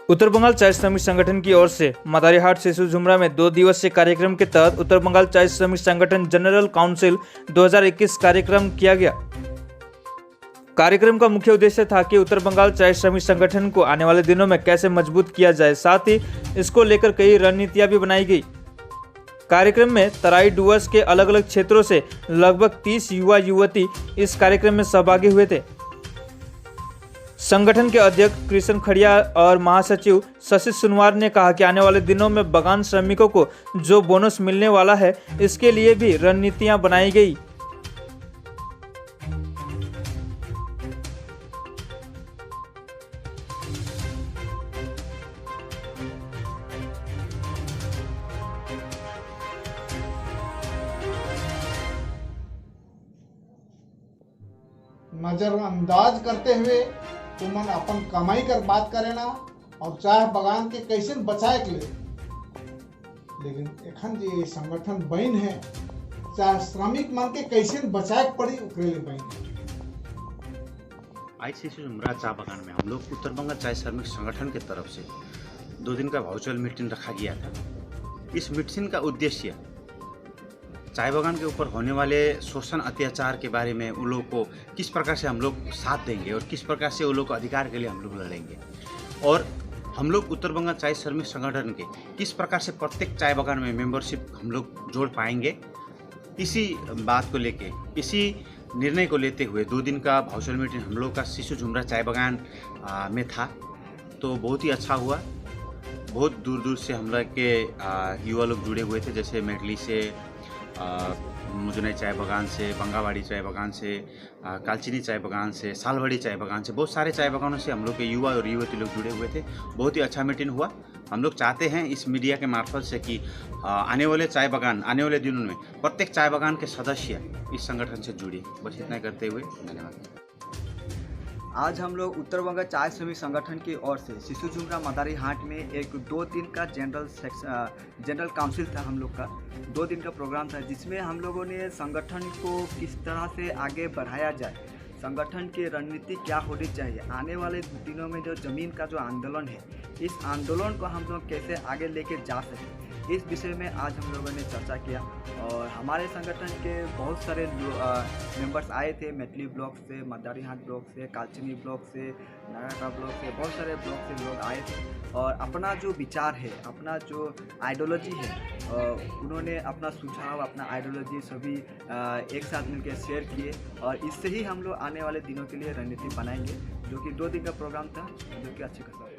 उत्तर बंगाल चाय श्रमिक संगठन की ओर से मदारीहाट शिशु झुमरा में 2 दिवसीय कार्यक्रम के तहत उत्तर बंगाल चाय श्रमिक संगठन जनरल काउंसिल 2021 कार्यक्रम किया गया। कार्यक्रम का मुख्य उद्देश्य था कि उत्तर बंगाल चाय श्रमिक संगठन को आने वाले दिनों में कैसे मजबूत किया जाए, साथ ही इसको लेकर कई रणनीतियां भी बनाई गई। कार्यक्रम में तराई डुवर्स के अलग अलग क्षेत्रों से लगभग 30 युवा युवती इस कार्यक्रम में सहभागी हुए थे। संगठन के अध्यक्ष कृष्ण खड़िया और महासचिव शशि सुनवार ने कहा कि आने वाले दिनों में बागान श्रमिकों को जो बोनस मिलने वाला है, इसके लिए भी रणनीतियां बनाई गई। नजरअंदाज करते हुए तुमन अपन कमाई कर बात करे ना और चाय बगान के कैसे बचाए के लिए, लेकिन एखन जो संगठन बन है चाहे श्रमिक मन के कैसे बचाए पड़ी ओकरे लिए बन है। आज शिशु झुमरा चाय बगान में हम लोग उत्तर बंगाल चाय श्रमिक संगठन की तरफ से 2 दिन का वर्चुअल मीटिंग रखा गया था। इस मीटिंग का उद्देश्य चाय बगान के ऊपर होने वाले शोषण अत्याचार के बारे में उन लोगों को किस प्रकार से हम लोग साथ देंगे और किस प्रकार से उन लोगों को अधिकार के लिए हम लोग लड़ेंगे, और हम लोग उत्तर बंगाल चाय श्रमिक संगठन के किस प्रकार से प्रत्येक चाय बगान में मेंबरशिप हम लोग जोड़ पाएंगे, इसी बात को लेके, इसी निर्णय को लेते हुए 2 दिन का वर्चुअल मीटिंग हम लोग का शिशु झुमरा चाय बगान में था। तो बहुत ही अच्छा हुआ। बहुत दूर दूर से हम लोग के युवा लोग जुड़े हुए थे, जैसे मेटली से, मुजनई चाय बगान से, बंगावाड़ी चाय बगान से, कालचिनी चाय बगान से, सालवाड़ी चाय बगान से, बहुत सारे चाय बगानों से हम लोग के युवा और युवती लोग जुड़े हुए थे। बहुत ही अच्छा मीटिंग हुआ। हम लोग चाहते हैं इस मीडिया के मार्फत से कि आने वाले चाय बगान, आने वाले दिनों में प्रत्येक चाय बगान के सदस्य इस संगठन से जुड़े। बस इतना करते हुए धन्यवाद। आज हम लोग उत्तर बंगाल चाय श्रमिक संगठन की ओर से शिशु झुमरा मदारीहाट में एक 2 दिन का जनरल काउंसिल था। हम लोग का 2 दिन का प्रोग्राम था, जिसमें हम लोगों ने संगठन को किस तरह से आगे बढ़ाया जाए, संगठन की रणनीति क्या होनी चाहिए, आने वाले दिनों में जो ज़मीन का जो आंदोलन है, इस आंदोलन को हम लोग कैसे आगे लेके जा सकें, इस विषय में आज हम लोगों ने चर्चा किया। और हमारे संगठन के बहुत सारे मेंबर्स आए थे, मेटली ब्लॉक से, मदारीहाट ब्लॉक से, कालचिनी ब्लॉक से, नागाका ब्लॉक से, बहुत सारे ब्लॉक से लोग आए थे और अपना जो विचार है, अपना जो आइडियोलॉजी है, उन्होंने अपना सुझाव, अपना आइडियोलॉजी सभी एक साथ मिलकर शेयर किए और इससे ही हम लोग आने वाले दिनों के लिए रणनीति बनाएंगे, जो कि 2 दिन का प्रोग्राम था, जो कि अच्छी खबर है।